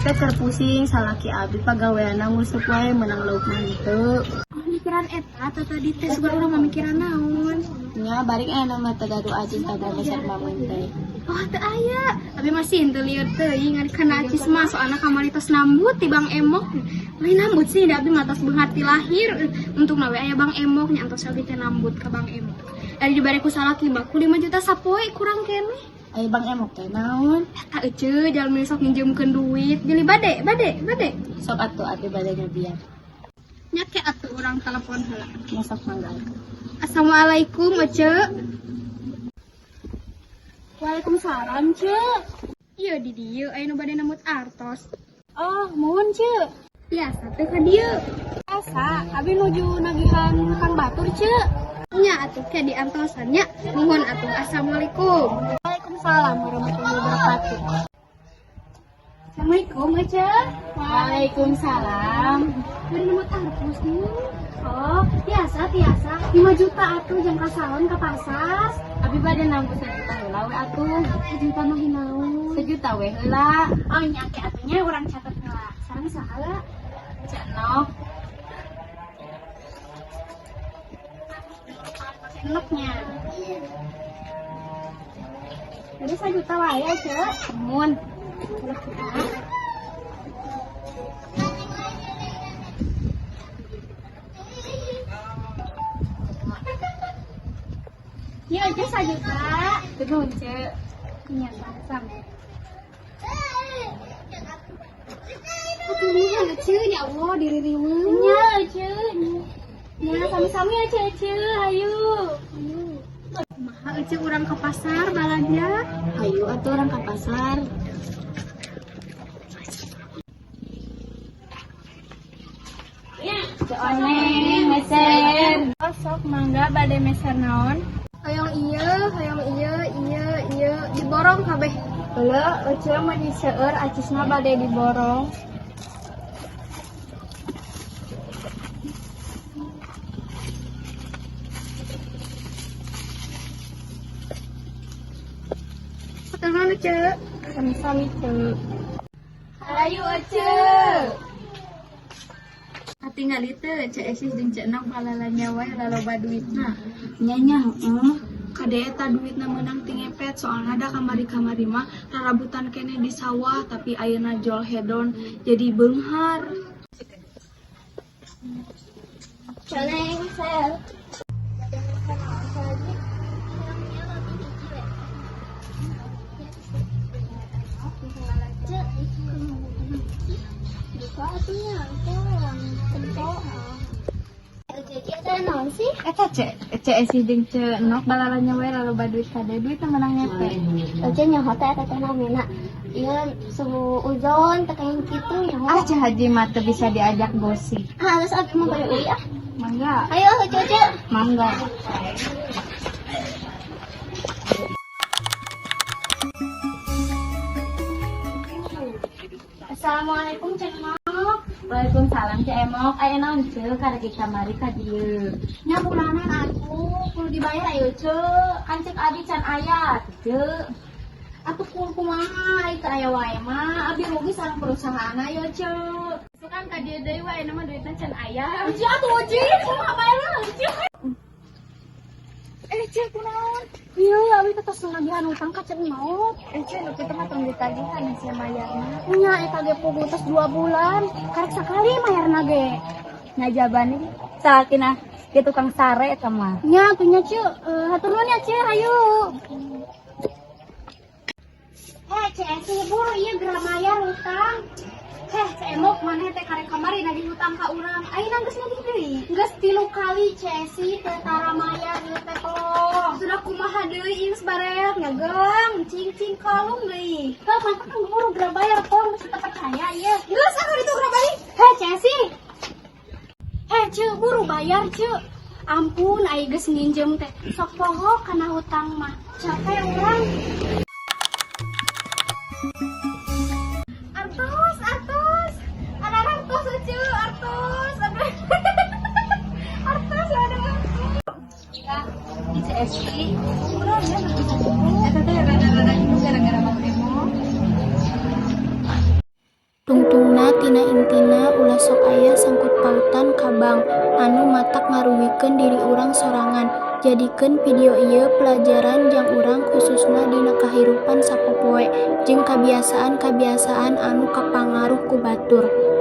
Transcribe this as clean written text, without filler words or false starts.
teh keur pusing salaki abi pagaweana ngusuk wae menang lauk mah henteu. Mikiran eta atau tadi teh suka urang mamikiran naon? Nya bari aya mah tagadu acis taga besar bangun teh. Oh teu aya. Abi masih henteu lieur teuing ngan kana acis mah soalna kamari tos nambut ti Bang Emok. Lain nambut sih da abi mah tos beunghar ti lahir. Untuk nawe aya Bang Emok nya antos abi teh nambut ka Bang Emok. Dari dibari ku salaki baku 5 juta sapoe kurang keneh. Aya Bang Emok teh naon? Eta euceul jalmi sok minjemkeun duit. Jadi bade. Sok atuh abi bade biar. Nya ke atuh urang telepon heula. Masuk mangga. Assalamualaikum Ece. Waalaikumsalam Cek. Iya di dieu aya nu bade namut artos. Oh, muhun Cek. Biasa teh ka dieu. Asa, abi nuju nagihan Kang Batur Cek. Nya atuh ke di antosannya. Nuhun atuh. Assalamualaikum. Waalaikumsalam warahmatullahi wabarakatuh. Assalamualaikum Ece. Waalaikumsalam. Bade namut artos nih. Oh, biasa 5 juta atuh jang ka salon ka pasar. Abi bade nambut 1 juta heula we atuh. 1 juta mah hinaun. 1 juta we heula. Oh nya ke atuhnya urang catet heula. Sareng saha? Cenok. Enaknya. Jadi 1 juta wae Cek. Mun. Iya aja 1 juta. Nuhun Cek. Iya sama. Aduh nuhun Ece ya Allah diririweun. Nya Cek. Ya sami-sami ya Ece. Ayo. Maha Ece urang ke pasar balanja. Ayo atuh orang ke pasar. Oneng meser. Oh, sok mangga bade meser naon? Hayang iya, diborong kabeh. Heula Ece mah diseueur acisna bade diborong. Tenang Cek. Sami-sami Cek. Ayo Ece. Tinggal itu Cek Esis jeung Cek Nok balalanya wae laloba duitna. Nya kade eta duitna meunang ti ngepet soalna da kamari-kamari mah rarabutan kene di sawah tapi ayeuna jol hedon jadi beunghar. Celeng sel. Eta Cek Esis jeung Cek Nok balalanya wae laloba duit kade duit meunang ngepet. Ece nyaho teh eta teh namina. Ieu suhu uzon teh kayak kitu nyaho. Ah Cek Haji mah teu bisa diajak gosip. Halus abi mah bade uli ah. Mangga. Ayo Ece. Mangga. Assalamualaikum Cek Nok. Waalaikumsalam Cek Emok. Aya naon Cek karek kamari ka dieu? Nya bulanan atuh kudu dibayar ayo Cek. Kan cek abi can aya Cek. Atuh kumaha itu aya wae mah abi rugi sareng perusahaan ayo Cek. Itu kan ka dieu deui wae nama duitna can aya. Uji atuh uji kumaha bayar Cek. Cek kunaon? Iya, abi tetes nagihan utang ka Cek Nok. Cek nu kitu mah tong ditagihan sia mayarna. Nya eta ge puguh tos 2 bulan. Karek sakali mayarna ge. Ngajabani salakina ge tukang sare eta mah. Nya atuh nya Cek, hatur nuhun ya Cek, ayo. Cek si buru ieu geura mayar hutang. Cek Emok maneh teh karek kamari nagih hutang ka urang. Ayeuna geus nagih deui. Geus 3 kali Cek si teh tara mayar ieu teh tolong. Sudah kumaha deui ieu barek nyageung, cing kalung deui. Tah mantep kan buru geura bayar tong geus teu percaya ieu. Geus atuh ditu geura balik. Cek si. Cek buru bayar Cek. Ampun aya geus nginjem teh. Sok poho kana hutang mah. Capek urang. Artos. Anak-anak tos lucu, Artos. Artos ada. Di CSI. Eta teh rada-rada itu gara-gara Bang Emok. Tunggu Tina intina ulah sok aya sangkut pautan ka bank anu matak ngaruwikeun diri urang sorangan. Jadikeun video ieu pelajaran jang urang khususna dina kahirupan sapopoe jeung kabiasaan-kabiasaan anu kapangaruh ku batur.